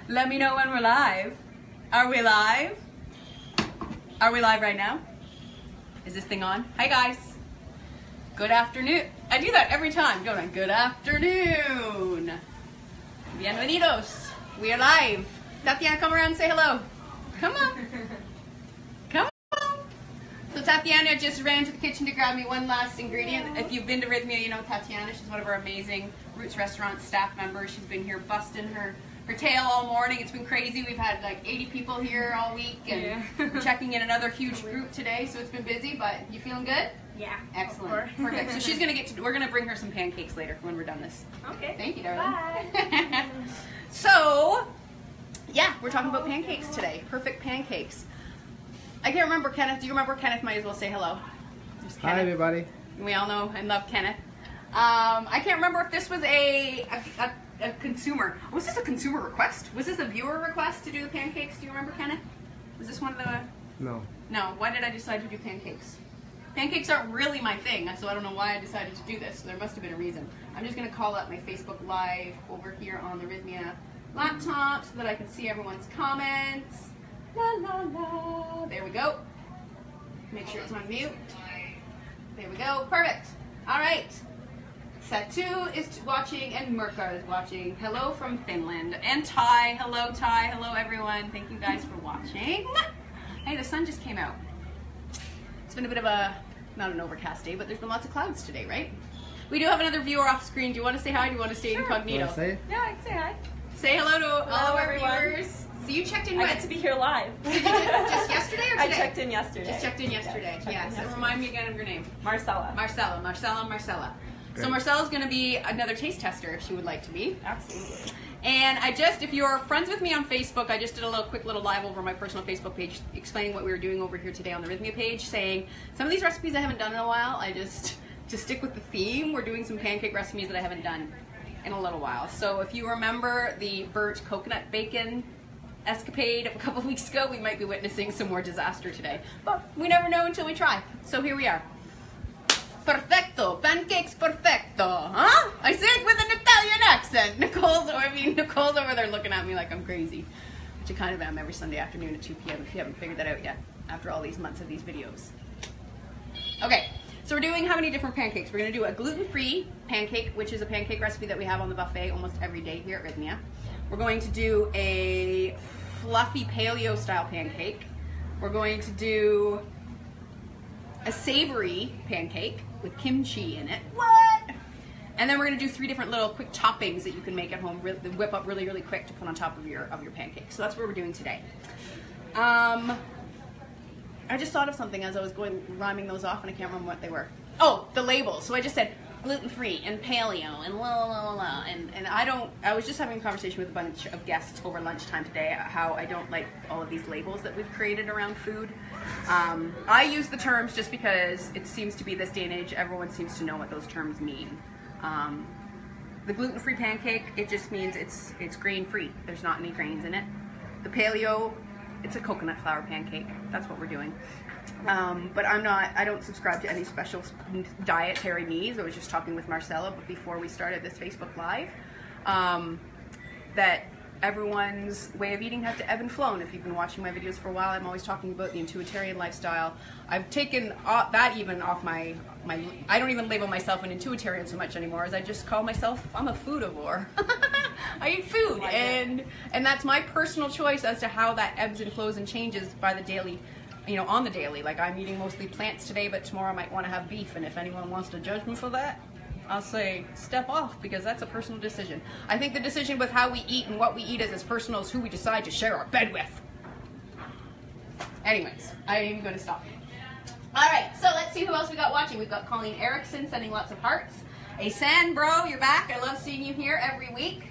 Let me know when we're live. Are we live? Are we live right now? Is this thing on? Hi guys. Good afternoon. I do that every time, don't I? Good afternoon. Bienvenidos. We are live. Tatiana, come around and say hello. Come on. Come on. So Tatiana just ran to the kitchen to grab me one last ingredient. If you've been to Rhythmia, you know Tatiana. She's one of our amazing Roots Restaurant staff members. She's been here busting her tail all morning. It's been crazy. We've had like 80 people here all week and we're checking in another huge group today, so it's been busy, but you feeling good? Yeah. Excellent. Perfect. So she's going to we're going to bring her some pancakes later when we're done this. Okay. Thank you, darling. Bye. So, yeah, we're talking about pancakes today. Perfect pancakes. I can't remember Kenneth. Do you remember Kenneth? Might as well say hello. There's Kenneth. Hi, everybody. We all know and love Kenneth. I can't remember if this was a consumer. Was this a consumer request? Was this a viewer request to do the pancakes? Do you remember, Kenneth? Was this one of the... No. No. Why did I decide to do pancakes? Pancakes aren't really my thing, so I don't know why I decided to do this. So there must have been a reason. I'm just going to call up my Facebook Live over here on the Rhythmia laptop so that I can see everyone's comments. La la la. There we go. Make sure it's on mute. There we go. Perfect. All right. Satu is watching and Murka is watching. Hello from Finland. And Ty. Hello, Ty. Hello, everyone. Thank you guys for watching. Hey, the sun just came out. It's been a bit of a, not an overcast day, but there's been lots of clouds today, right? We do have another viewer off screen. Do you want to say hi? Do you want to stay incognito? Wanna say? Yeah, I can say hi. Say hello to all of our everyone. viewers. So you checked in I when? get to be here live. Just yesterday or today? I checked in yesterday. Just checked in yesterday. Yes. Yes. Remind me again of your name. Marcella. Marcella. So Great. Marcella's going to be another taste tester if she would like to be. Absolutely. And if you're friends with me on Facebook, I just did a quick little live over my personal Facebook page explaining what we were doing over here today on the Rhythmia page, saying some of these recipes I haven't done in a while. To stick with the theme, we're doing some pancake recipes that I haven't done in a little while. So if you remember the burnt coconut bacon escapade of a couple weeks ago, we might be witnessing some more disaster today. But we never know until we try. So here we are. Perfecto, pancakes perfecto, huh? I say it with an Italian accent. Nicole's over there looking at me like I'm crazy, which I kind of am every Sunday afternoon at 2 p.m. if you haven't figured that out yet, after all these months of these videos. Okay, so we're doing how many different pancakes? We're gonna do a gluten-free pancake, which is a pancake recipe that we have on the buffet almost every day here at Rhythmia. We're going to do a fluffy paleo style pancake. We're going to do a savory pancake with kimchi in it. What? And then we're gonna do 3 different little quick toppings that you can make at home, whip up really, really quick to put on top of your pancake. So that's what we're doing today. I just thought of something as I was rhyming those off, and I can't remember what they were. Oh, the labels. So I just said gluten-free and paleo and la la la la. And I was just having a conversation with a bunch of guests over lunchtime today how I don't like all of these labels that we've created around food. I use the terms just because it seems to be this day and age, everyone seems to know what those terms mean. The gluten-free pancake, it just means it's grain-free. There's not any grains in it. The paleo, it's a coconut flour pancake. That's what we're doing. But I don't subscribe to any special dietary needs. I was just talking with Marcella before we started this Facebook Live, that everyone's way of eating has to ebb and flow. And if you've been watching my videos for a while, I'm always talking about the intuitarian lifestyle. I've taken that even off my I don't even label myself an intuitarian so much anymore, as I just call myself, I'm a foodivore. I eat food, and that's my personal choice as to how that ebbs and flows and changes by the daily, on the daily. Like, I'm eating mostly plants today, but tomorrow I might want to have beef, and if anyone wants to judge me for that, I'll say step off, because that's a personal decision. I think the decision with how we eat and what we eat is as personal as who we decide to share our bed with. Anyways, I am going to stop. Alright, so let's see who else we got watching. We've got Colleen Erickson sending lots of hearts. Asan, bro, you're back. I love seeing you here every week.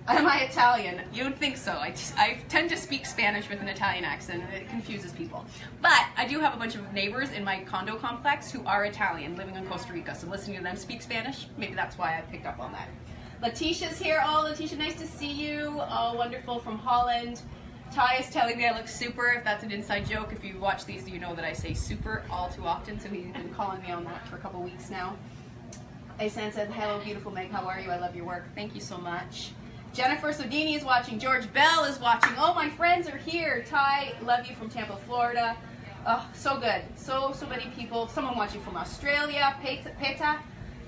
Am I Italian? You would think so. I tend to speak Spanish with an Italian accent, and it confuses people. But I do have a bunch of neighbors in my condo complex who are Italian, living in Costa Rica, so listening to them speak Spanish, maybe that's why I picked up on that. Letitia's here. Oh, Letitia, nice to see you. Oh, wonderful, from Holland. Ty is telling me I look super. If that's an inside joke, if you watch these, you know that I say super all too often, so he's been calling me on that for a couple weeks now. Asan says, hello, beautiful Meg, how are you? I love your work. Thank you so much. Jennifer Sodini is watching. George Bell is watching. Oh, my friends are here. Ty, love you from Tampa, Florida. Oh, so good. So many people. Someone watching from Australia. Peta.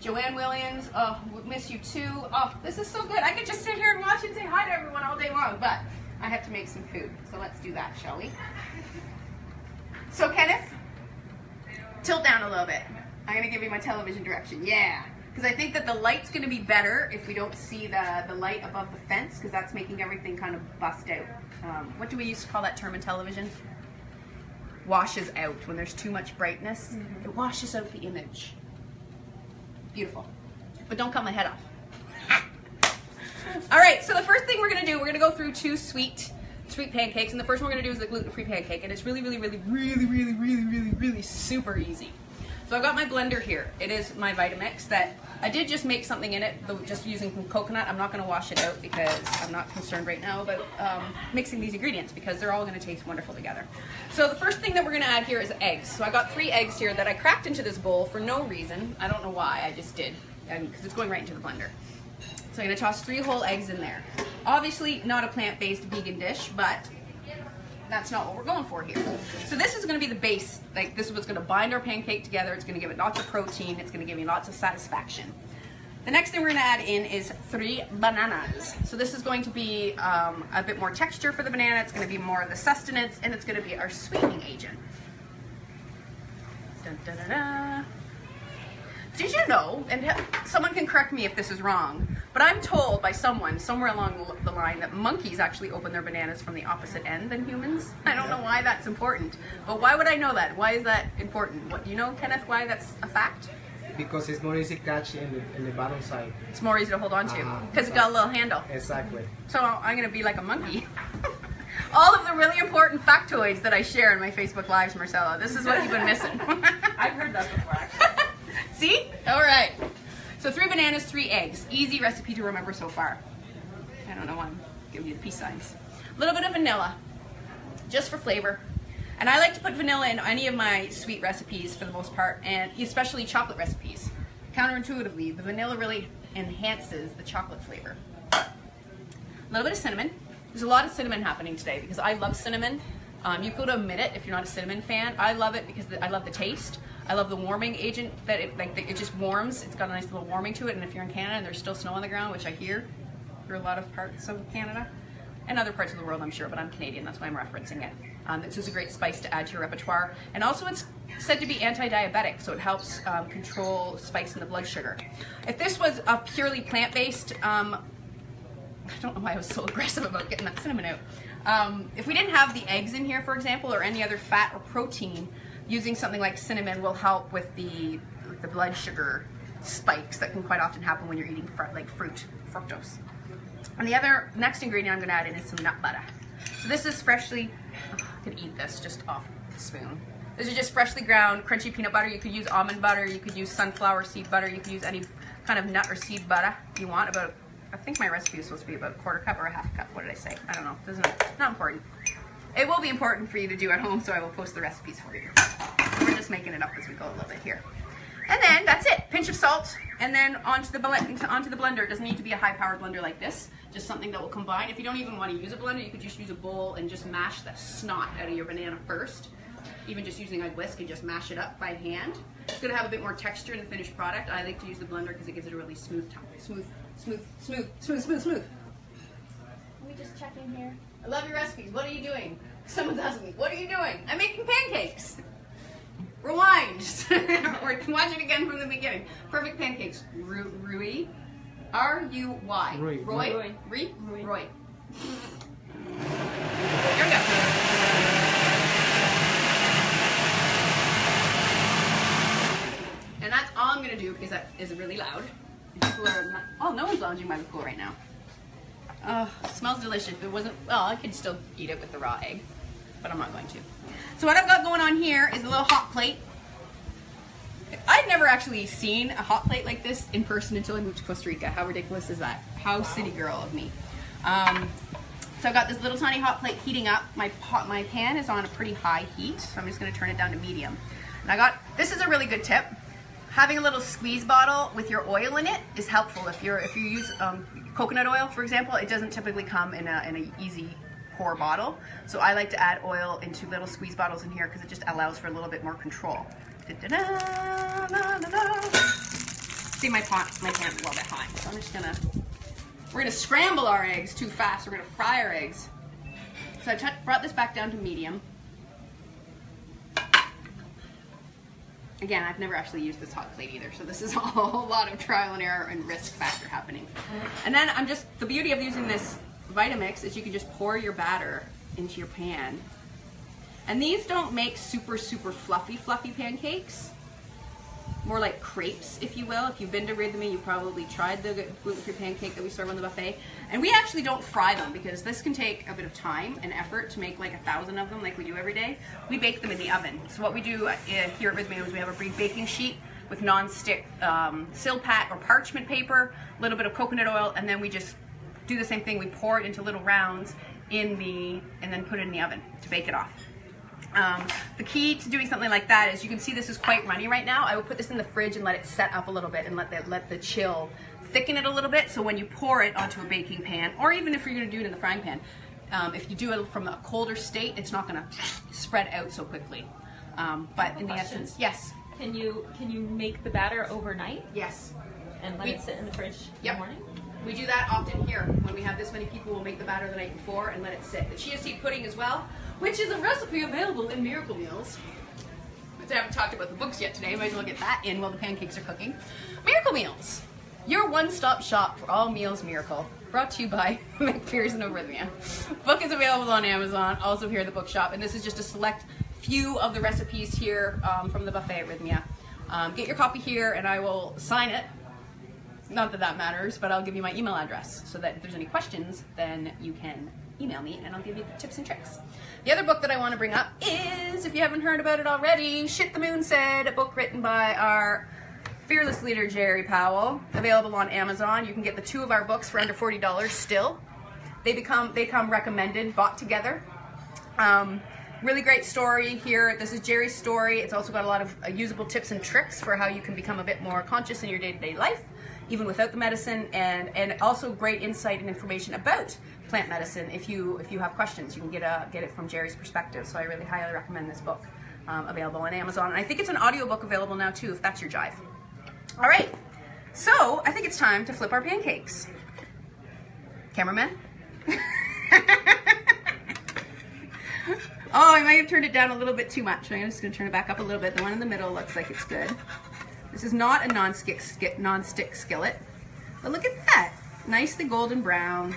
Joanne Williams. Oh, miss you too. Oh, this is so good. I could just sit here and watch and say hi to everyone all day long, but I have to make some food. So let's do that, shall we? So Kenneth, tilt down a little bit. I'm going to give you my television direction. Yeah. Because I think that the light's going to be better if we don't see the light above the fence, because that's making everything kind of bust out. What do we used to call that term in television? Washes out. When there's too much brightness, it washes out the image. Beautiful. But don't cut my head off. All right, so the first thing we're going to do, we're going to go through two sweet pancakes, and the first one we're going to do is the gluten-free pancake, and it's really super easy. So I've got my blender here. It is my Vitamix that I did just make something in it, just using some coconut. I'm not going to wash it out because I'm not concerned right now about mixing these ingredients because they're all going to taste wonderful together. So the first thing that we're going to add here is eggs. So I got 3 eggs here that I cracked into this bowl for no reason. I don't know why, I just did, because it's going right into the blender. So I'm going to toss 3 whole eggs in there. Obviously not a plant-based vegan dish, but that's not what we're going for here. So this is going to be the base. Like, this is what's going to bind our pancake together. It's going to give it lots of protein. It's going to give me lots of satisfaction. The next thing we're going to add in is 3 bananas. So this is going to be a bit more texture for the banana. It's going to be more of the sustenance, and it's going to be our sweetening agent. Dun, dun, dun, dun. Did you know, and someone can correct me if this is wrong, but I'm told by someone somewhere along the line that monkeys actually open their bananas from the opposite end than humans. I don't know why that's important, but why would I know that? Why is that important? What, you know, Kenneth, why that's a fact? Because it's more easy to catch in the bottom side. It's more easy to hold on to because it's got a little handle. Exactly. So I'm going to be like a monkey. All of the really important factoids that I share in my Facebook Lives, Marcella. This is what you've been missing. I've heard that before, actually. See? All right. So 3 bananas, 3 eggs. Easy recipe to remember so far. I don't know why I'm giving you the peace signs. A little bit of vanilla, just for flavor. And I like to put vanilla in any of my sweet recipes for the most part, and especially chocolate recipes. Counterintuitively, the vanilla really enhances the chocolate flavor. A little bit of cinnamon. There's a lot of cinnamon happening today because I love cinnamon. You could omit it if you're not a cinnamon fan. I love it because I love the taste. I love the warming agent that it just warms. It's got a nice little warming to it. And if you're in Canada and there's still snow on the ground, which I hear for a lot of parts of Canada and other parts of the world, I'm sure, but I'm Canadian, that's why I'm referencing it. This is a great spice to add to your repertoire. And also it's said to be anti-diabetic, so it helps control spikes in the blood sugar. If this was a purely plant-based, I don't know why I was so aggressive about getting that cinnamon out. If we didn't have the eggs in here, for example, or any other fat or protein, using something like cinnamon will help with the blood sugar spikes that can quite often happen when you're eating fructose. And the next ingredient I'm going to add in is some nut butter. So this is freshly, I could eat this just off the spoon. This is just freshly ground, crunchy peanut butter. You could use almond butter, you could use sunflower seed butter, you could use any kind of nut or seed butter you want. I think my recipe is supposed to be about a 1/4 cup or a 1/2 cup. What did I say? I don't know. Not important. It will be important for you to do at home, so I will post the recipes for you. We're just making it up as we go a little bit here. And then that's it. Pinch of salt, and then onto the blender. It doesn't need to be a high-powered blender like this. Just something that will combine. If you don't even want to use a blender, you could just use a bowl and just mash the snot out of your banana first. Even just using a whisk and just mash it up by hand. It's going to have a bit more texture in the finished product. I like to use the blender because it gives it a really smooth tone. Smooth. Let me just check in here. I love your recipes. What are you doing? Someone's asking me, what are you doing? I'm making pancakes. Rewind. Or watch it again from the beginning. Perfect pancakes. Rui. R-U-Y. Roy. Roy. Roy. Roy. Here we go. And that's all I'm going to do because that is really loud. Oh, no one's lounging by the pool right now. Oh, it smells delicious. If it wasn't, well, I could still eat it with the raw egg, but I'm not going to. So what I've got going on here is a little hot plate. I'd never actually seen a hot plate like this in person until I moved to Costa Rica. How ridiculous is that? How city girl of me. So I've got this little tiny hot plate heating up. My pan is on a pretty high heat, so I'm just going to turn it down to medium. And this is a really good tip. having a little squeeze bottle with your oil in it is helpful. If you use coconut oil, for example, it doesn't typically come in an easy pour bottle. So I like to add oil into little squeeze bottles in here because it just allows for a little bit more control. See, my pan's a little bit high, so I'm just gonna, we're gonna scramble our eggs too fast. We're gonna fry our eggs. So I brought this back down to medium. Again, I've never actually used this hot plate either, so this is a whole lot of trial and error and risk factor happening. And then the beauty of using this Vitamix is you can just pour your batter into your pan. And these don't make super, super fluffy pancakes. More like crepes, if you will. If you've been to Rhythmia, you probably tried the gluten-free pancake that we serve on the buffet. And we actually don't fry them because this can take a bit of time and effort to make like 1,000 of them like we do every day. We bake them in the oven. So what we do here at Rhythmia is we have a baking sheet with non-stick Silpat or parchment paper, a little bit of coconut oil, and then we just do the same thing. We pour it into little rounds and then put it in the oven to bake it off. The key to doing something like that is, you can see this is quite runny right now. I would put this in the fridge and let it set up a little bit and let the chill thicken it a little bit, so when you pour it onto a baking pan, or even if you're going to do it in the frying pan, if you do it from a colder state, it's not going to spread out so quickly. But in the essence, yes. Can you make the batter overnight? Yes. And let it sit in the fridge in the morning? We do that often here. When we have this many people, we'll make the batter the night before and let it sit. The chia seed pudding as well, which is a recipe available in Miracle Meals. But I haven't talked about the books yet today. Might as well get that in while the pancakes are cooking. Miracle Meals, your one-stop shop for all meals miracle. Brought to you by McPherson of Rhythmia. Book is available on Amazon, also here at the bookshop, and this is just a select few of the recipes here from the buffet at Rhythmia. Get your copy here and I will sign it. Not that that matters, but I'll give you my email address so that if there's any questions, then you can email me and I'll give you the tips and tricks. The other book that I want to bring up is, if you haven't heard about it already, Shit the Moon Said, a book written by our fearless leader, Jerry Powell, available on Amazon. You can get the two of our books for under $40 still. They come recommended, bought together. Really great story here. This is Jerry's story. It's also got a lot of usable tips and tricks for how you can become a bit more conscious in your day-to-day life, even without the medicine, and also great insight and information about plant medicine. If you have questions, you can get it from Jerry's perspective. So I really highly recommend this book, available on Amazon. And I think it's an audiobook available now too, if that's your jive. All right, so I think it's time to flip our pancakes. Cameraman? Oh, I might have turned it down a little bit too much. I'm just gonna turn it back up a little bit. The one in the middle looks like it's good. This is not a non-stick skillet, but look at that. Nicely golden brown.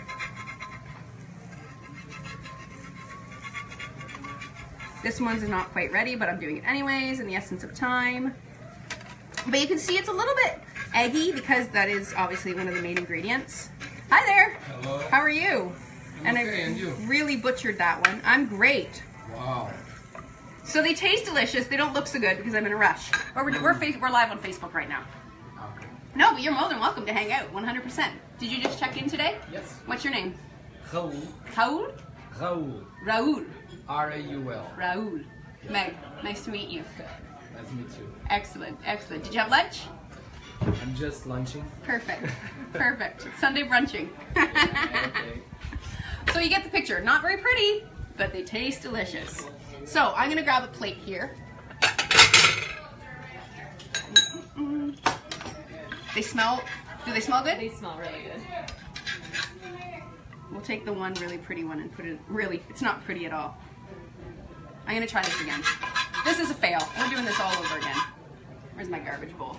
This one's not quite ready, but I'm doing it anyways in the essence of time. But you can see it's a little bit eggy because that is obviously one of the main ingredients. Hi there. Hello. How are you? I'm okay, and you? Really butchered that one. I'm great. Wow. So they taste delicious. They don't look so good because I'm in a rush. We're live on Facebook right now. Okay. No, but you're more than welcome to hang out, 100%. Did you just check in today? Yes. What's your name? Raoul. Raoul? Raoul. Raoul. R-A-U-L. Raoul. Meg, nice to meet you. Nice to meet you. Excellent, excellent. Did you have lunch? I'm just lunching. Perfect, perfect. Sunday brunching. Okay. So you get the picture. Not very pretty, but they taste delicious. So I'm gonna grab a plate here. They smell, do they smell good? They smell really good. We'll take the one really pretty one and put it, really, it's not pretty at all. I'm gonna try this again. This is a fail. We're doing this all over again. Where's my garbage bowl?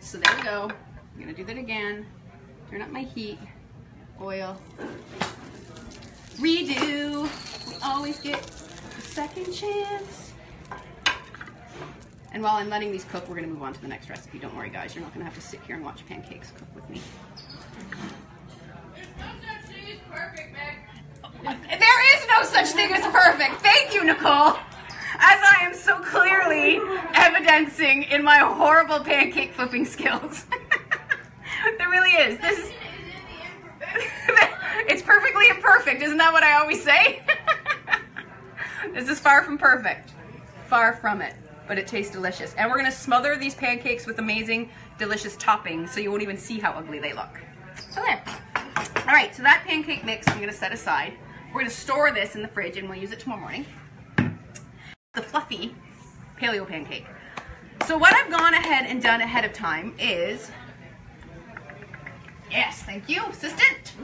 So there we go. I'm gonna do that again. Turn up my heat. Oil. Redo. We always get a second chance. And while I'm letting these cook, we're gonna move on to the next recipe. Don't worry guys, you're not gonna have to sit here and watch pancakes cook with me. There is no such thing as perfect. Thank you, Nicole. As I am so clearly evidencing in my horrible pancake flipping skills. There really is. This is, it's perfectly imperfect. Isn't that what I always say? This is far from perfect. Far from it, but it tastes delicious. And we're gonna smother these pancakes with amazing, delicious toppings so you won't even see how ugly they look. So there. All right, so that pancake mix I'm gonna set aside. We're gonna store this in the fridge and we'll use it tomorrow morning. The fluffy paleo pancake. So what I've gone ahead and done ahead of time is, yes, thank you, assistant.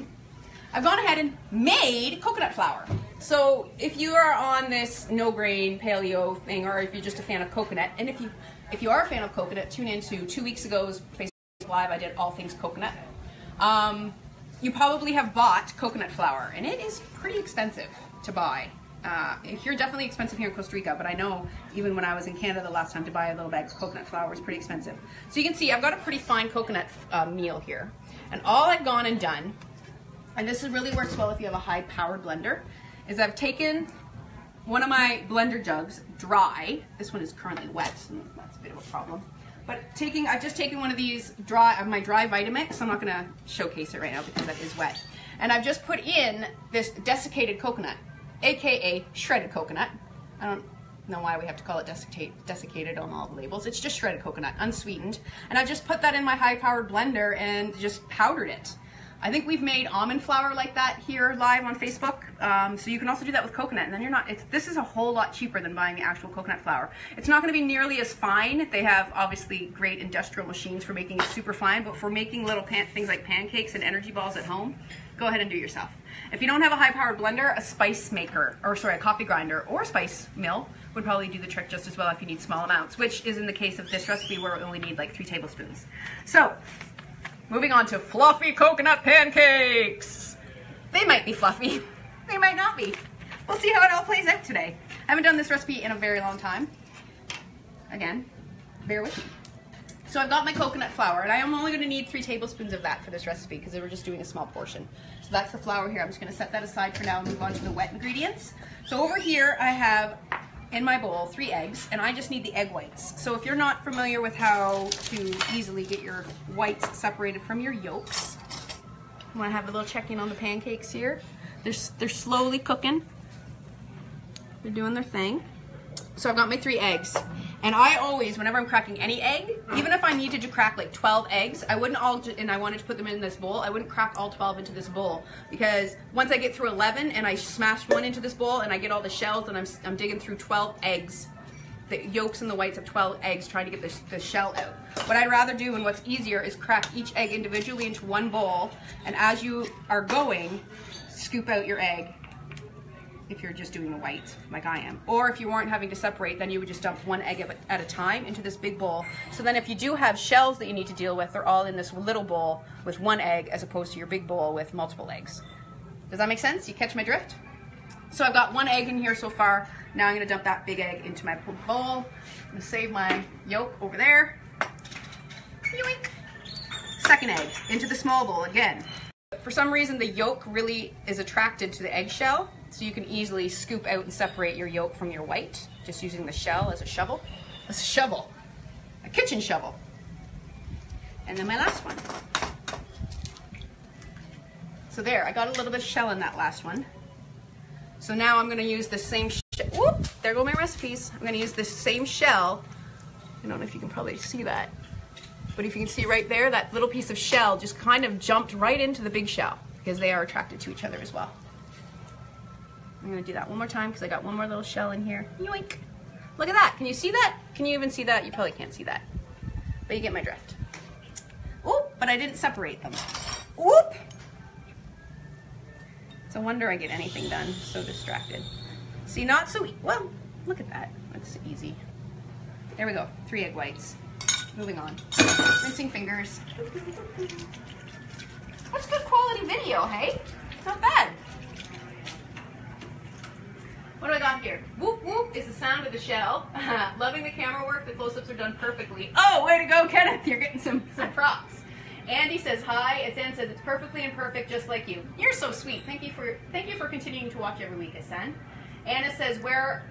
I've gone ahead and made coconut flour. So if you are on this no grain paleo thing, or if you're just a fan of coconut, and if you are a fan of coconut, tune into 2 weeks ago's Facebook Live. I did all things coconut. You probably have bought coconut flour, and it is pretty expensive to buy. Here, definitely expensive here in Costa Rica, but I know even when I was in Canada the last time, to buy a little bag of coconut flour was pretty expensive. So you can see I've got a pretty fine coconut meal here, and all I've gone and done, and this really works well if you have a high-powered blender, is I've taken one of my blender jugs dry. This one is currently wet, and that's a bit of a problem. But I've just taken one of these my dry Vitamix. I'm not going to showcase it right now because that is wet. And I've just put in this desiccated coconut, aka shredded coconut. I don't know why we have to call it desiccated on all the labels. It's just shredded coconut, unsweetened. And I just put that in my high-powered blender and just powdered it. I think we've made almond flour like that here live on Facebook. So you can also do that with coconut, and then this is a whole lot cheaper than buying the actual coconut flour. It's not gonna be nearly as fine. They have obviously great industrial machines for making it super fine, but for making little things like pancakes and energy balls at home, go ahead and do it yourself. If you don't have a high-powered blender, a spice maker, or sorry, a coffee grinder or a spice mill would probably do the trick just as well if you need small amounts, which is in the case of this recipe where we only need like 3 tablespoons. So, moving on to fluffy coconut pancakes. They might be fluffy, they might not be. We'll see how it all plays out today. I haven't done this recipe in a very long time. Again, bear with me. So I've got my coconut flour, and I am only gonna need 3 tablespoons of that for this recipe because we're just doing a small portion. So that's the flour here. I'm just gonna set that aside for now and move on to the wet ingredients. So over here I have in my bowl 3 eggs, and I just need the egg whites. So if you're not familiar with how to easily get your whites separated from your yolks, I want to have a little check-in on the pancakes here. They're slowly cooking. They're doing their thing. So I've got my 3 eggs, and I always, whenever I'm cracking any egg, even if I needed to crack like 12 eggs, I wouldn't and I wanted to put them in this bowl, I wouldn't crack all 12 into this bowl, because once I get through 11 and I smash one into this bowl and I get all the shells, and I'm digging through 12 eggs, the yolks and the whites of 12 eggs, trying to get the shell out. What I'd rather do, and what's easier, is crack each egg individually into one bowl, and as you are going, scoop out your egg. If you're just doing the whites like I am, or if you weren't having to separate, then you would just dump 1 egg at a time into this big bowl. So then if you do have shells that you need to deal with, they're all in this little bowl with 1 egg as opposed to your big bowl with multiple eggs. Does that make sense? You catch my drift? So I've got 1 egg in here so far. Now I'm gonna dump that big egg into my bowl. I'm gonna save my yolk over there. Yoink. 2nd egg into the small bowl again. For some reason, the yolk really is attracted to the eggshell, so you can easily scoop out and separate your yolk from your white, just using the shell as a shovel. A shovel. A kitchen shovel. And then my last one. So there, I got a little bit of shell in that last one. So now I'm gonna use the same whoop, there go my recipes. I'm gonna use this same shell. I don't know if you can probably see that. But if you can see right there, that little piece of shell just kind of jumped right into the big shell because they are attracted to each other as well. I'm gonna do that one more time because I got 1 more little shell in here. Yoink! Look at that, can you see that? Can you even see that? You probably can't see that, but you get my drift. Oop, but I didn't separate them. Oop! It's a wonder I get anything done, so distracted. See, not so, well, look at that, that's easy. There we go, 3 egg whites. Moving on. Rinsing fingers. That's good quality video, hey? Not bad. What do I got here? Whoop whoop is the sound of the shell. Loving the camera work. The close-ups are done perfectly. Oh, way to go, Kenneth. You're getting some props. Andy says hi. Asan says it's perfectly imperfect, just like you. You're so sweet. Thank you for continuing to watch every week, Asan. Anna says where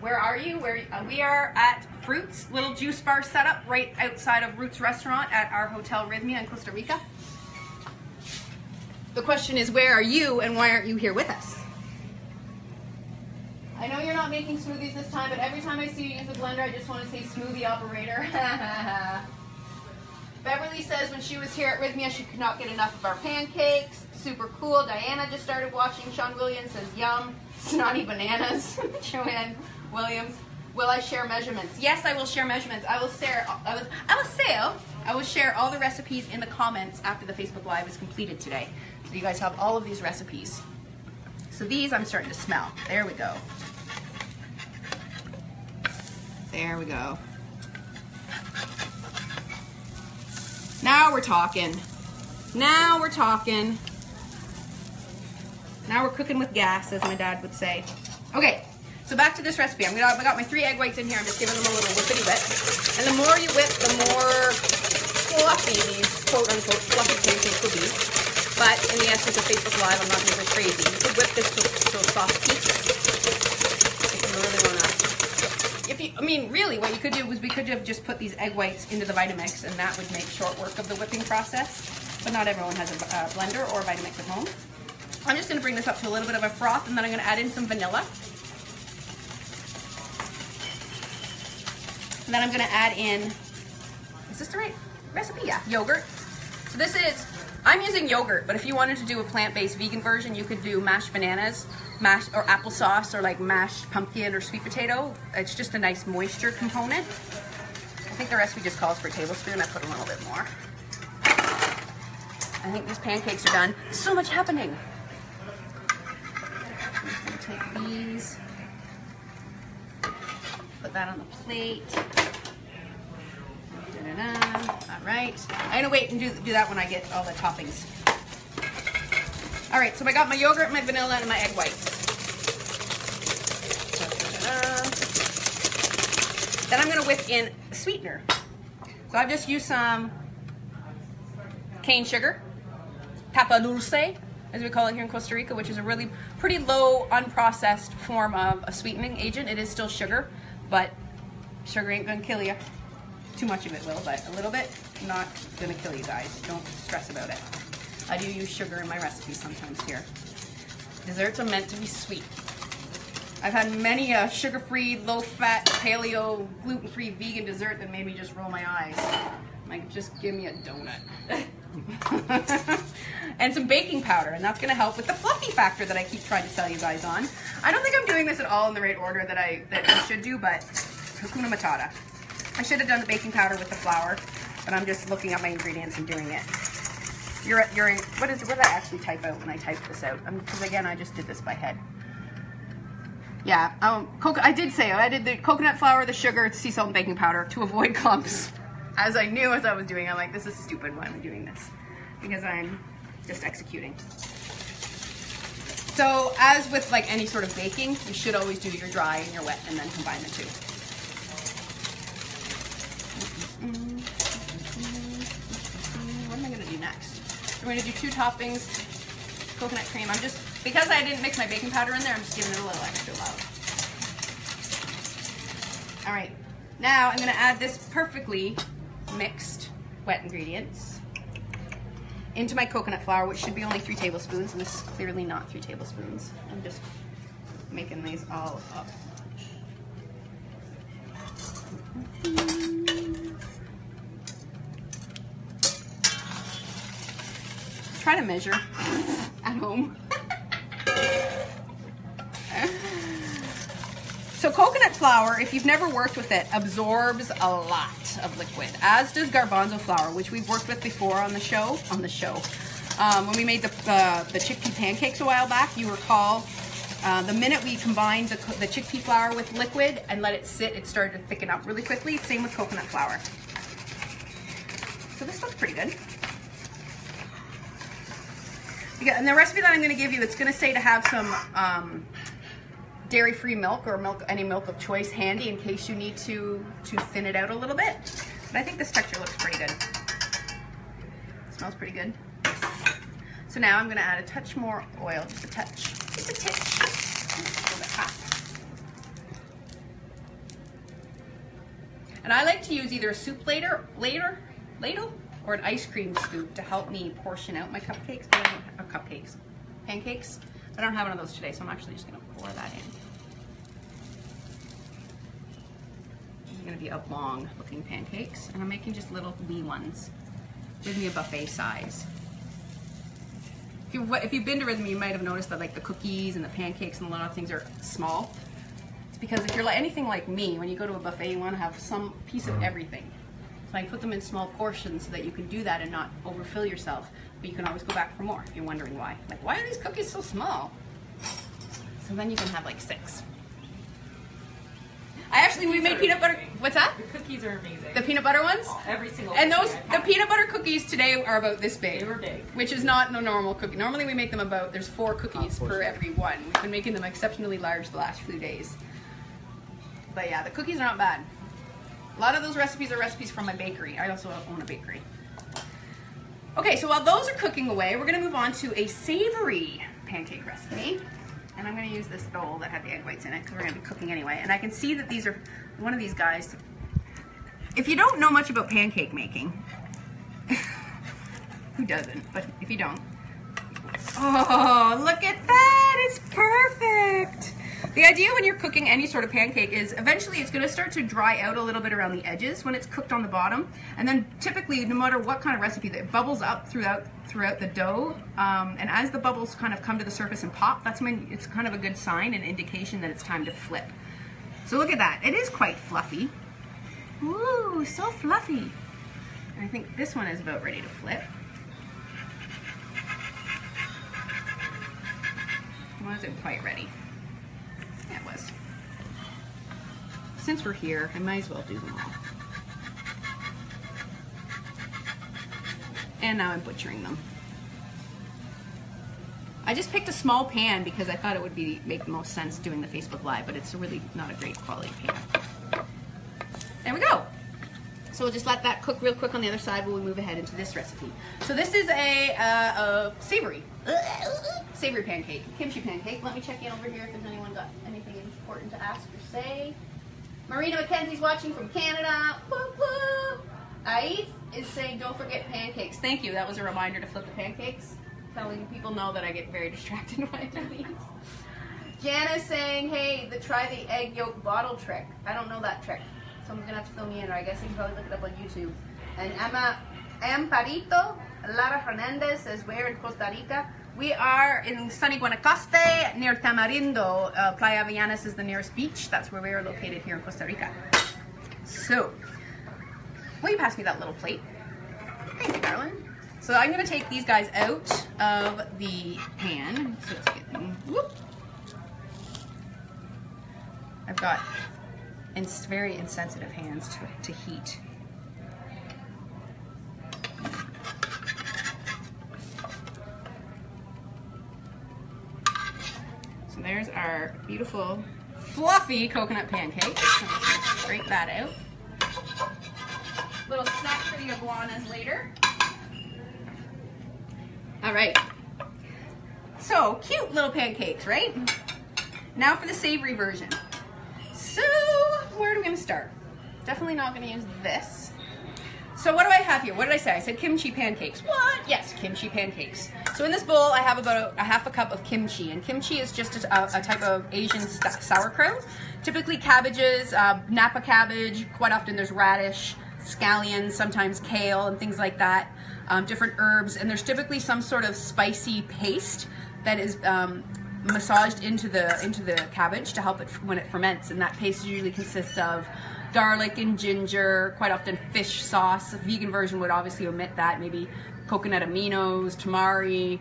are you? We are at Fruits, little juice bar setup right outside of Roots Restaurant at our Hotel Rhythmia in Costa Rica. The question is, where are you and why aren't you here with us? I know you're not not making smoothies this time, but every time I see you use a blender, I just want to say smoothie operator. Beverly says when she was here at Rhythmia, she could not get enough of our pancakes. Super cool. Diana just started watching. Sean Williams says, yum. Snotty bananas. Joanne Williams. Will I share measurements? Yes, I will share measurements. I will share all the recipes in the comments after the Facebook Live is completed today. So you guys have all of these recipes. So these I'm starting to smell. There we go. There we go. Now we're talking. Now we're talking. Now we're cooking with gas, as my dad would say. Okay, so back to this recipe. I got my 3 egg whites in here. I'm just giving them a little whippity whip. And the more you whip, the more fluffy these quote-unquote fluffy pancakes will be. But in the essence of Facebook Live, I'm not going to go crazy. You could whip this to a soft piece. If you really want to. I mean, really, what you could do was we could have just put these egg whites into the Vitamix, and that would make short work of the whipping process. But not everyone has a blender or a Vitamix at home. I'm just going to bring this up to a little bit of a froth, and then I'm going to add in some vanilla. And then I'm going to add in, is this the right recipe? Yeah, yogurt. So this is, I'm using yogurt, but if you wanted to do a plant-based vegan version, you could do mashed bananas, or applesauce, or like mashed pumpkin or sweet potato. It's just a nice moisture component. I think the recipe just calls for a tablespoon. I put a little bit more. I think these pancakes are done. So much happening. I'm just going to take these, put that on the plate. All right. I'm going to wait and do that when I get all the toppings. All right, so I got my yogurt, my vanilla, and my egg whites. Then I'm going to whip in a sweetener. So I've just used some cane sugar, papa dulce, as we call it here in Costa Rica, which is a really pretty low, unprocessed form of a sweetening agent. It is still sugar, but sugar ain't going to kill you. Too much of it will, but a little bit, not going to kill you guys. Don't stress about it. I do use sugar in my recipes sometimes here. Desserts are meant to be sweet. I've had many a sugar-free, low-fat, paleo, gluten-free, vegan dessert that made me just roll my eyes. Like, just give me a donut. And some baking powder, and that's going to help with the fluffy factor that I keep trying to sell you guys on. I don't think I'm doing this at all in the right order that I should do, but Hakuna Matata. I should have done the baking powder with the flour, but I'm just looking at my ingredients and doing it. What did I actually type out when I typed this out? Because again, I just did this by head. Yeah, I did say I did the coconut flour, the sugar, sea salt, and baking powder to avoid clumps. As I knew as I was doing, I'm like, this is stupid. Why am I doing this? Because I'm just executing. So, as with like any sort of baking, you should always do your dry and your wet, and then combine the two. What am I going to do next? We're going to do 2 toppings, coconut cream. I'm just, because I didn't mix my baking powder in there, I'm just giving it a little extra love. All right, now I'm going to add this perfectly mixed wet ingredients into my coconut flour, which should be only 3 tablespoons, and this is clearly not 3 tablespoons. I'm just making these all up. Try to measure at home. So coconut flour, if you've never worked with it, absorbs a lot of liquid, as does garbanzo flour, which we've worked with before on the show. When we made the chickpea pancakes a while back, you recall the minute we combined the chickpea flour with liquid and let it sit, it started to thicken up really quickly. Same with coconut flour. So this looks pretty good. And the recipe that I'm going to give you, it's going to say to have some dairy-free milk or any milk of choice handy in case you need to thin it out a little bit. But I think this texture looks pretty good. Smells pretty good. So now I'm going to add a touch more oil, just a touch. Just a titch. A little bit hot. And I like to use either a soup ladle or an ice cream scoop to help me portion out my cupcakes. Pancakes. I don't have one of those today, so I'm actually just going to pour that in. gonna be oblong looking pancakes, and I'm making just little wee ones. Rhythmia buffet size. If you've been to Rhythmia, you might have noticed that like the cookies and the pancakes and a lot of things are small. It's because if you're like anything like me, when you go to a buffet, you want to have some piece of everything. So I put them in small portions so that you can do that and not overfill yourself, but you can always go back for more if you're wondering why. Like, why are these cookies so small? So then you can have like 6. We made peanut butter. What's that? The cookies are amazing. The peanut butter ones? Every single And cookie those, I've the had. peanut butter cookies today are about this big. They were big. Which is not no normal cookie. Normally we make them about, there's 4 cookies Four per cookies. every one. We've been making them exceptionally large the last few days. But yeah, the cookies are not bad. A lot of those recipes are recipes from my bakery. I also own a bakery. Okay, so while those are cooking away, we're gonna move on to a savory pancake recipe. And I'm gonna use this bowl that had the egg whites in it because we're gonna be cooking anyway. And I can see that these are one of these guys. If you don't know much about pancake making, who doesn't? But if you don't, oh, look at that, it's perfect. The idea when you're cooking any sort of pancake is eventually it's gonna start to dry out a little bit around the edges when it's cooked on the bottom. And then typically, no matter what kind of recipe, that bubbles up throughout the dough. And as the bubbles kind of come to the surface and pop, that's when it's kind of a good sign and indication that it's time to flip. So look at that, it is quite fluffy. Ooh, so fluffy. And I think this one is about ready to flip. Wasn't quite ready. Yeah, it was. Since we're here, I might as well do them all. And now I'm butchering them. I just picked a small pan because I thought it would make the most sense doing the Facebook Live, but it's really not a great quality pan. There we go. So we'll just let that cook real quick on the other side while we move ahead into this recipe. So this is a savory pancake, kimchi pancake. Let me check in over here if there's anyone got anything important to ask or say. Marina McKenzie's watching from Canada. Whoop, whoop. Aif is saying, don't forget pancakes. Thank you. That was a reminder to flip the pancakes. Telling people know that I get very distracted when I do these. Jana's saying, hey, try the egg yolk bottle trick. I don't know that trick. Someone's gonna have to fill me in, or I guess you can probably look it up on YouTube. And Emma Amparito Lara Hernandez says, where in Costa Rica? We are in sunny Guanacaste, near Tamarindo. Playa Avellanas is the nearest beach. That's where we are located here in Costa Rica. So, will you pass me that little plate? Thank you, darling. So I'm gonna take these guys out of the pan. So it's getting, whoop. I've got very insensitive hands to heat. So there's our beautiful, fluffy coconut pancake. Scrape that out. Little snack for the iguanas later. All right. So, cute little pancakes, right? Now for the savory version. So, where are we going to start? Definitely not going to use this. So what do I have here? What did I say? I said kimchi pancakes. What? Yes, kimchi pancakes. So in this bowl, I have about a half a cup of kimchi. And kimchi is just a type of Asian sauerkraut. Typically cabbages, Napa cabbage, quite often there's radish, scallions, sometimes kale, and things like that. Different herbs. And there's typically some sort of spicy paste that is massaged into the cabbage to help it when it ferments, and that paste usually consists of garlic and ginger, quite often fish sauce. A vegan version would obviously omit that, maybe coconut aminos, tamari,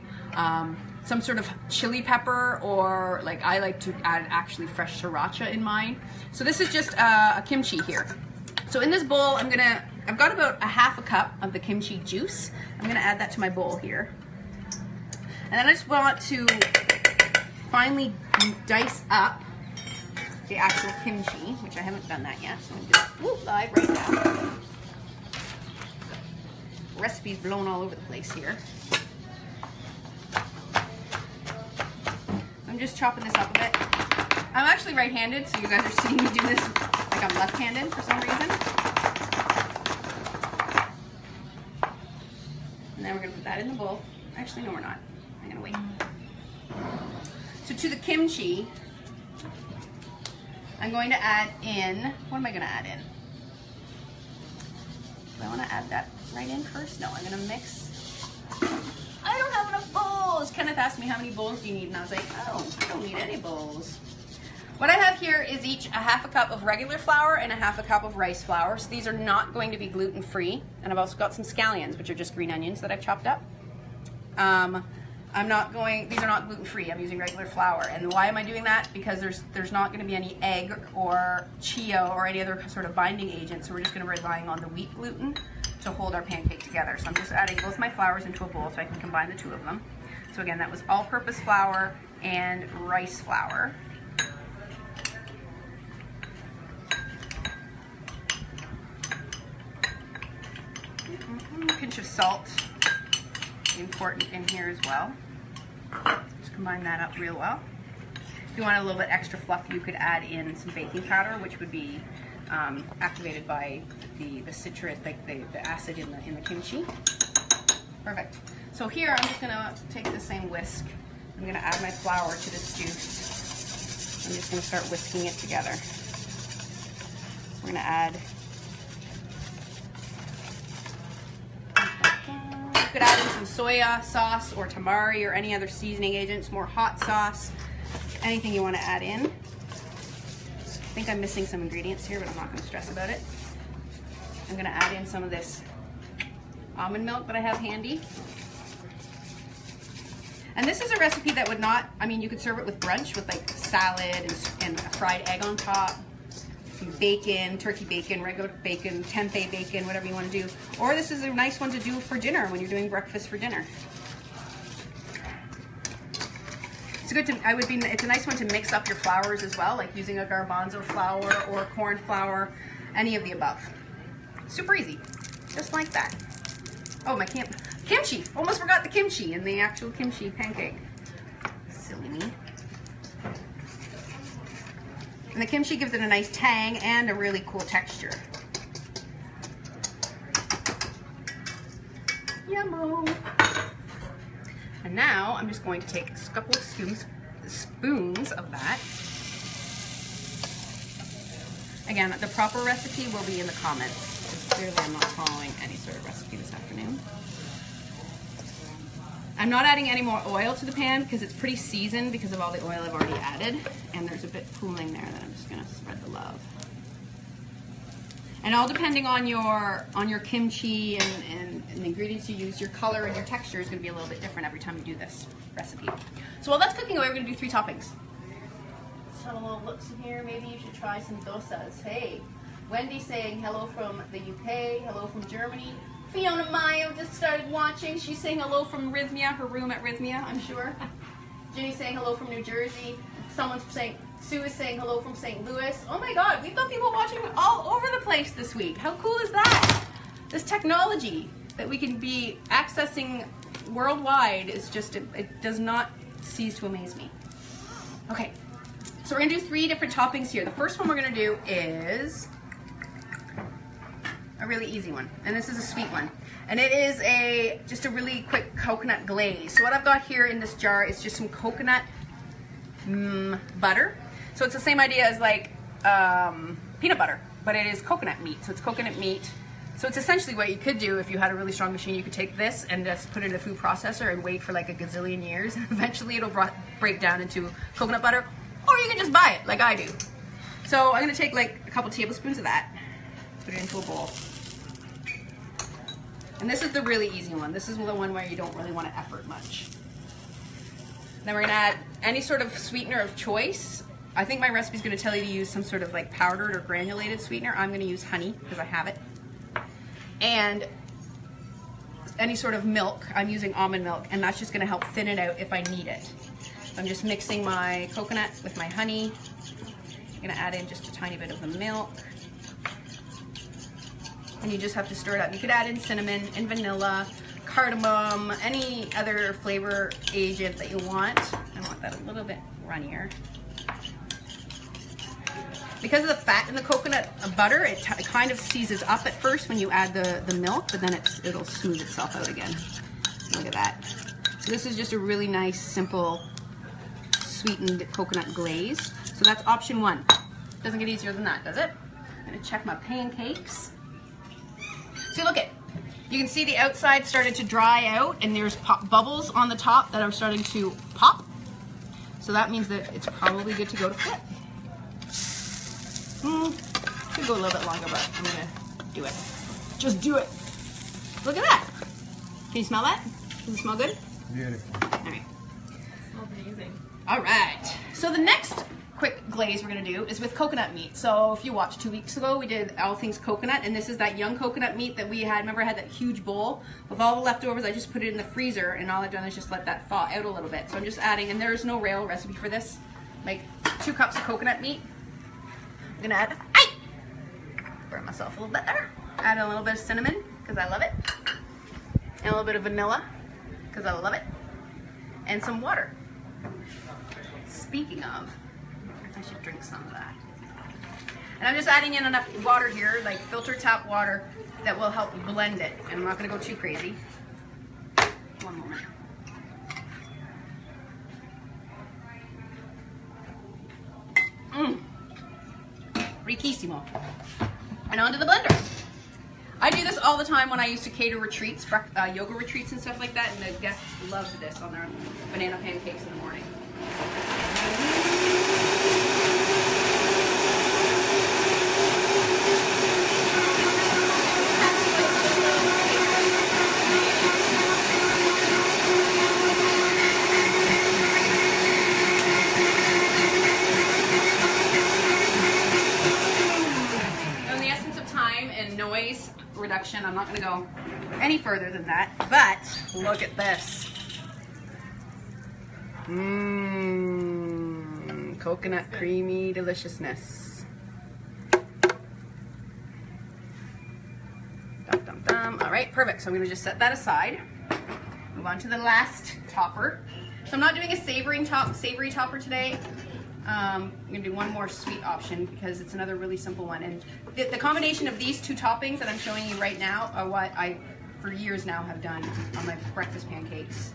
some sort of chili pepper, or like I like to add actually fresh sriracha in mine. So this is just a kimchi here. So in this bowl, I've got about a half a cup of the kimchi juice. I'm gonna add that to my bowl here. And then I just want to finely dice up the actual kimchi, which I haven't done that yet, so I'm gonna do it live right now. Recipes blown all over the place here. I'm just chopping this up a bit. I'm actually right-handed, so you guys are seeing me do this like I'm left-handed for some reason. And then we're gonna put that in the bowl. Actually, no, we're not. I'm gonna wait. So to the kimchi, I'm going to add in, what am I going to add in? I want to add that right in first? No, I'm going to mix. I don't have enough bowls. Kenneth asked me how many bowls do you need, and I was like, oh, I don't need any bowls. What I have here is each a half a cup of regular flour and a half a cup of rice flour. So these are not going to be gluten-free. And I've also got some scallions, which are just green onions that I've chopped up. These are not gluten-free. I'm using regular flour. And why am I doing that? Because there's not going to be any egg or chia or any other sort of binding agent. So we're just going to be relying on the wheat gluten to hold our pancake together. So I'm just adding both my flours into a bowl so I can combine the two of them. So again, that was all-purpose flour and rice flour. A pinch of salt, important in here as well. Just combine that up real well. If you want a little bit extra fluff, you could add in some baking powder, which would be activated by the citrus, like the acid in the kimchi. Perfect. So here I'm just gonna take the same whisk. I'm gonna add my flour to this juice. I'm just gonna start whisking it together. We're gonna add. You could add in some soya sauce or tamari or any other seasoning agents, more hot sauce, anything you want to add in. I think I'm missing some ingredients here, but I'm not going to stress about it. I'm going to add in some of this almond milk that I have handy. And this is a recipe that would not, I mean, you could serve it with brunch with like salad and a fried egg on top. Bacon, turkey bacon, regular bacon, tempeh bacon, whatever you want to do. Or this is a nice one to do for dinner when you're doing breakfast for dinner. It's a nice one to mix up your flours as well, like using a garbanzo flour or corn flour, any of the above. Super easy, just like that. Oh, my kimchi! Almost forgot the kimchi in the actual kimchi pancake. Silly me. And the kimchi gives it a nice tang and a really cool texture. Yummo! And now I'm just going to take a couple of spoons of that. Again, the proper recipe will be in the comments, because clearly I'm not following any sort of recipe this afternoon. I'm not adding any more oil to the pan because it's pretty seasoned because of all the oil I've already added, and there's a bit pooling there that I'm just going to spread the love. And all depending on your kimchi and the ingredients you use, your color and your texture is going to be a little bit different every time you do this recipe. So while that's cooking away, we're going to do 3 toppings. Let's have a little look in here. Maybe you should try some dosas. Hey, Wendy saying hello from the UK, hello from Germany. Fiona Mayo just started watching. She's saying hello from Rhythmia, her room at Rhythmia, I'm sure. Ginny's saying hello from New Jersey. Someone's saying, Sue is saying hello from St. Louis. Oh my God, we've got people watching all over the place this week. How cool is that? This technology that we can be accessing worldwide is just, it does not cease to amaze me. Okay, so we're gonna do 3 different toppings here. The first one we're gonna do is a really easy one, and this is a sweet one, and it is just a really quick coconut glaze. So what I've got here in this jar is just some coconut butter. So it's the same idea as like peanut butter, but it is coconut meat. So it's coconut meat. So it's essentially what you could do if you had a really strong machine. You could take this and just put it in a food processor and wait for like a gazillion years, and eventually it'll break down into coconut butter, or you can just buy it like I do. So I'm gonna take like a couple tablespoons of that, put it into a bowl. And this is the really easy one. This is the one where you don't really want to effort much. Then we're gonna add any sort of sweetener of choice. I think my recipe is gonna tell you to use some sort of like powdered or granulated sweetener. I'm gonna use honey because I have it. And any sort of milk. I'm using almond milk, and that's just gonna help thin it out if I need it. So I'm just mixing my coconut with my honey. I'm gonna add in just a tiny bit of the milk. And you just have to stir it up. You could add in cinnamon and vanilla, cardamom, any other flavor agent that you want. I want that a little bit runnier. Because of the fat in the coconut butter, it kind of seizes up at first when you add the milk, but then it'll smooth itself out again. Look at that. So this is just a really nice, simple, sweetened coconut glaze. So that's option 1. Doesn't get easier than that, does it? I'm gonna check my pancakes. So look at, you can see the outside started to dry out and there's bubbles on the top that are starting to pop. So that means that it's probably good to go to flip. Could go a little bit longer, but I'm gonna do it. Just do it. Look at that. Can you smell that? Does it smell good? Beautiful. All right. Smells amazing. All right. So the next quick glaze we're gonna do is with coconut meat. So if you watched 2 weeks ago, we did all things coconut, and this is that young coconut meat that we had. Remember, I had that huge bowl with all the leftovers. I just put it in the freezer, and all I've done is just let that thaw out a little bit. So I'm just adding, and there's no real recipe for this. Like 2 cups of coconut meat. I'm gonna add, burn myself a little bit there. Add a little bit of cinnamon because I love it, and a little bit of vanilla because I love it, and some water. Speaking of, I should drink some of that. And I'm just adding in enough water here, like filter tap water, that will help blend it. And I'm not gonna go too crazy. One moment. Riquísimo. And onto the blender. I do this all the time when I used to cater retreats, yoga retreats and stuff like that, and the guests loved this on their banana pancakes in the morning. Noise reduction. I'm not going to go any further than that, but look at this. Coconut creamy deliciousness. Dum, dum, dum. All right, perfect. So I'm going to just set that aside. Move on to the last topper. So I'm not doing a savory topper today. I'm going to do one more sweet option because it's another really simple one. And the combination of these 2 toppings that I'm showing you right now are what I, for years now, have done on my breakfast pancakes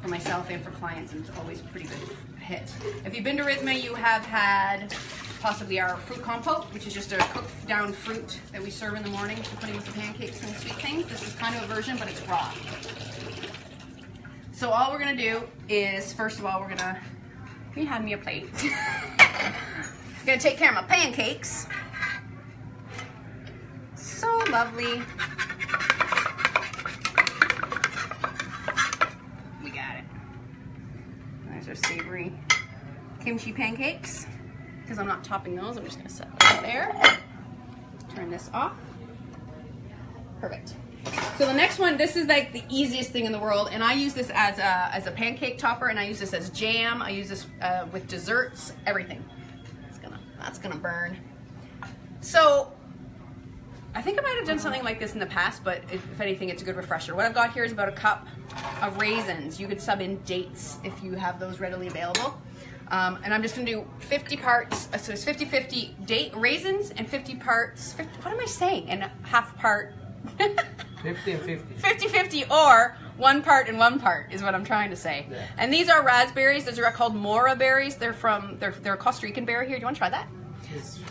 for myself and for clients, and it's always a pretty good hit. If you've been to Rhythmia, you have had possibly our fruit compote, which is just a cooked down fruit that we serve in the morning for putting with the pancakes and sweet things. This is kind of a version, but it's raw. So all we're going to do is, first of all, we're going to, can you hand me a plate? I'm gonna take care of my pancakes. So lovely. We got it. There's our savory kimchi pancakes. Because I'm not topping those, I'm just gonna set them there. Turn this off. Perfect. So the next one, this is like the easiest thing in the world, and I use this as a pancake topper, and I use this as jam. I use this with desserts, everything. That's gonna burn. So I think I might have done something like this in the past, but if anything, it's a good refresher. What I've got here is about a cup of raisins. You could sub in dates if you have those readily available. And I'm just gonna do 50 parts, so it's 50-50 date raisins and 50 parts, what am I saying? And half part. 50 and 50. 50-50 or 1 part and 1 part is what I'm trying to say. Yeah. And these are raspberries. These are called mora berries. They're a Costa Rican berry here. Do you want to try that?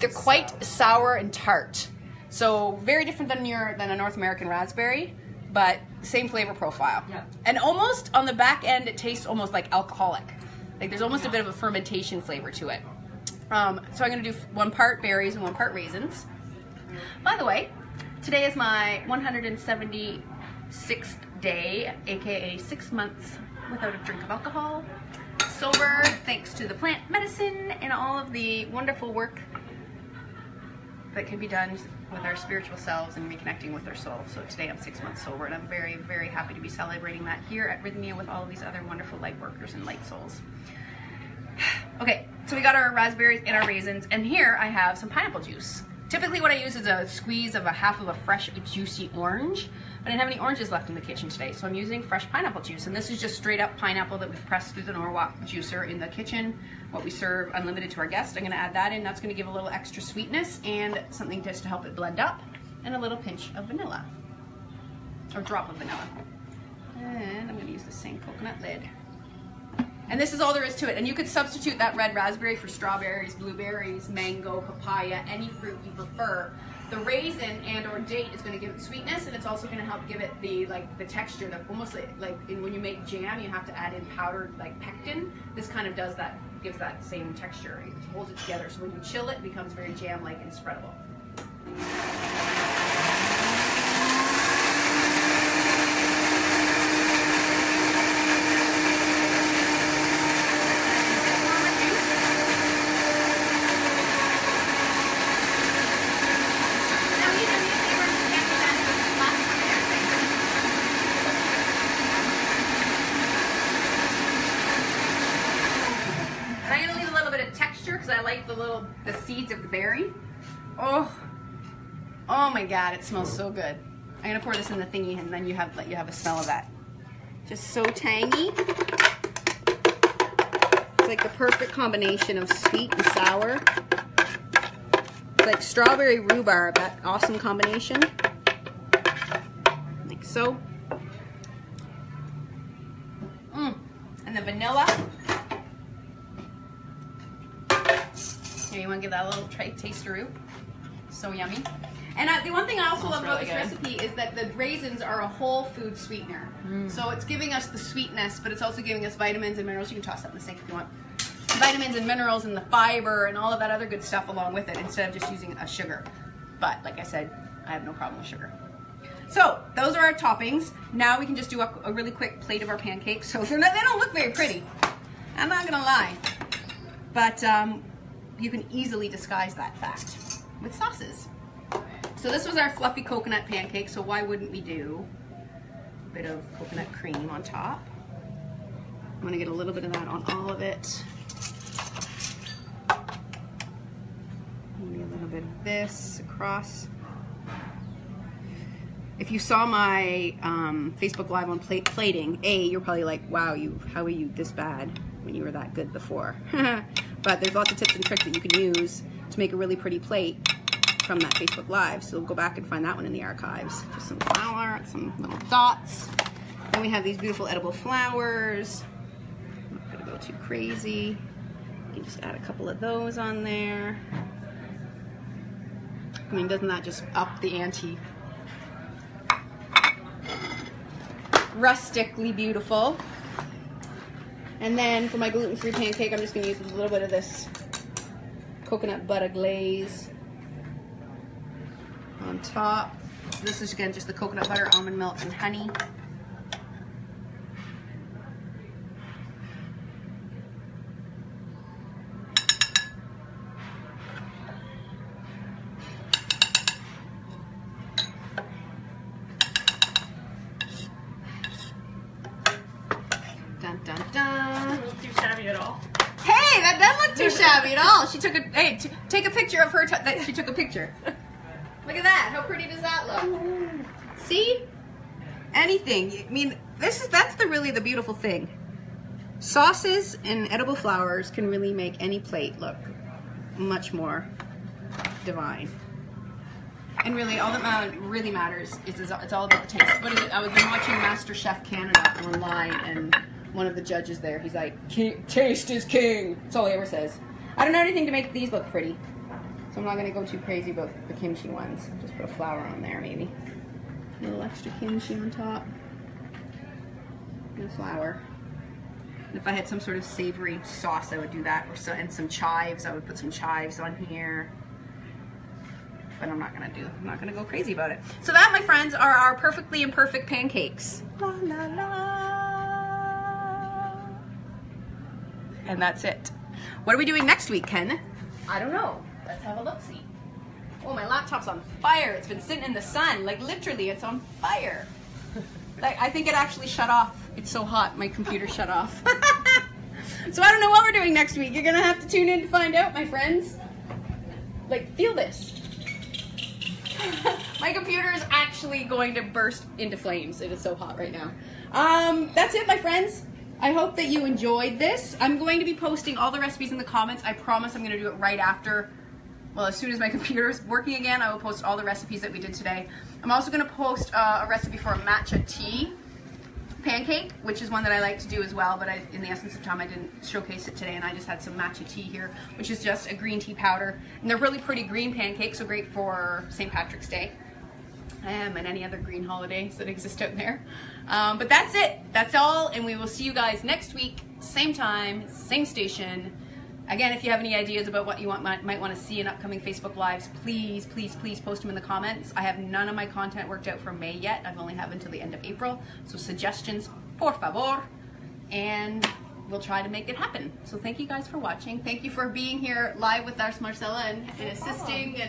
They're quite sour and tart. So very different than a North American raspberry, but same flavor profile. Yeah. And almost on the back end, it tastes almost like alcoholic. Like there's almost a bit of a fermentation flavor to it. So I'm going to do 1 part berries and 1 part raisins. By the way, today is my 176th day, aka 6 months without a drink of alcohol. Sober, thanks to the plant medicine and all of the wonderful work that can be done with our spiritual selves and reconnecting with our soul. So today I'm 6 months sober, and I'm very, very happy to be celebrating that here at Rhythmia with all of these other wonderful light workers and light souls. Okay, so we got our raspberries and our raisins, and here I have some pineapple juice. Typically what I use is a squeeze of half of a fresh, juicy orange. I didn't have any oranges left in the kitchen today, so I'm using fresh pineapple juice. And this is just straight up pineapple that we've pressed through the Norwalk juicer in the kitchen, what we serve unlimited to our guests. I'm gonna add that in. That's gonna give a little extra sweetness and something just to help it blend up, and a little pinch of vanilla, or drop of vanilla. And I'm gonna use the same coconut lid. And this is all there is to it. And you could substitute that red raspberry for strawberries, blueberries, mango, papaya, any fruit you prefer. the raisin and or date is going to give it sweetness, and it's also going to help give it the texture that almost like when you make jam, you have to add in powdered like pectin. This kind of does that, gives that same texture. It holds it together, so when you chill it, it becomes very jam-like and spreadable. Because I like the seeds of the berry. Oh my God, it smells so good. I'm gonna pour this in the thingy, and then you have a smell of that. Just so tangy. It's like the perfect combination of sweet and sour. It's like strawberry rhubarb, that awesome combination. Like so. And the vanilla. Here, you want to give that a little taste-a-roo? So yummy. And the one thing I also love about this recipe is that the raisins are a whole food sweetener. So it's giving us the sweetness, but it's also giving us vitamins and minerals. You can toss that in the sink if you want. Vitamins and minerals and the fiber and all of that other good stuff along with it, instead of just using a sugar. But like I said, I have no problem with sugar. So those are our toppings. Now we can just do a really quick plate of our pancakes. So they don't look very pretty. I'm not gonna lie. But you can easily disguise that fact with sauces. So this was our fluffy coconut pancake, so why wouldn't we do a bit of coconut cream on top? I'm gonna get a little bit of that on all of it. Maybe a little bit of this across. If you saw my Facebook Live on plating, you're probably like, wow, how are you this bad when you were that good before? But there's lots of tips and tricks that you can use to make a really pretty plate from that Facebook Live. So go back and find that one in the archives. Just some flour, some little dots. Then we have these beautiful edible flowers. I'm not gonna go too crazy. You can just add a couple of those on there. I mean, doesn't that just up the ante? Rustically beautiful. And then for my gluten-free pancake, I'm just going to use a little bit of this coconut butter glaze on top. This is, again, just the coconut butter, almond milk, and honey. Dun, dun, dun. Doesn't look too shabby at all. Hey, that doesn't look too shabby at all. She took a, hey, take a picture of her, that she took a picture. Look at that, how pretty does that look? See? Anything, I mean, that's really the beautiful thing. Sauces and edible flowers can really make any plate look much more divine. And really, all that really matters is it's all about the taste. What is it? I was been watching MasterChef Canada online, and one of the judges there, he's like, taste is king. That's all he ever says. I don't know anything to make these look pretty, so I'm not going to go too crazy about the kimchi ones. Just put a flower on there, maybe. A little extra kimchi on top. And a flower. And if I had some sort of savory sauce, I would do that. And some chives, I would put some chives on here. But I'm not gonna go crazy about it. So that, my friends, are our perfectly imperfect pancakes. La, la, la. And that's it. What are we doing next week, Ken? I don't know. Let's have a look-see. Oh, my laptop's on fire. It's been sitting in the sun. Like, literally, it's on fire. Like, I think it actually shut off. It's so hot, my computer shut off. So I don't know what we're doing next week. You're gonna have to tune in to find out, my friends. Like, feel this. My computer is actually going to burst into flames. It is so hot right now. That's it, my friends. I hope that you enjoyed this. I'm going to be posting all the recipes in the comments. I promise I'm going to do it right after. Well, as soon as my computer is working again, I will post all the recipes that we did today. I'm also going to post a recipe for a matcha tea pancake, which is one that I like to do as well, but in the essence of time I didn't showcase it today, and I just had some matcha tea here, which is just a green tea powder. And they're really pretty green pancakes, so great for St. Patrick's Day. And any other green holidays that exist out there. But that's it. That's all, and we will see you guys next week, same time, same station. Again, if you have any ideas about what you might want to see in upcoming Facebook Lives, please, please, please post them in the comments. I have none of my content worked out for May yet. I've only have until the end of April. So suggestions, por favor. And we'll try to make it happen. So thank you guys for watching. Thank you for being here live with us, Marcella, and assisting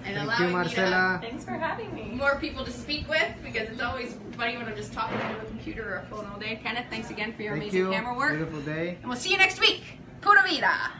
and allowing me to Thanks for having me. more people to speak with, because it's always funny when I'm just talking to a computer or a phone all day. Kenneth, thanks again for your amazing camera work. Beautiful day. And we'll see you next week. Pura vida.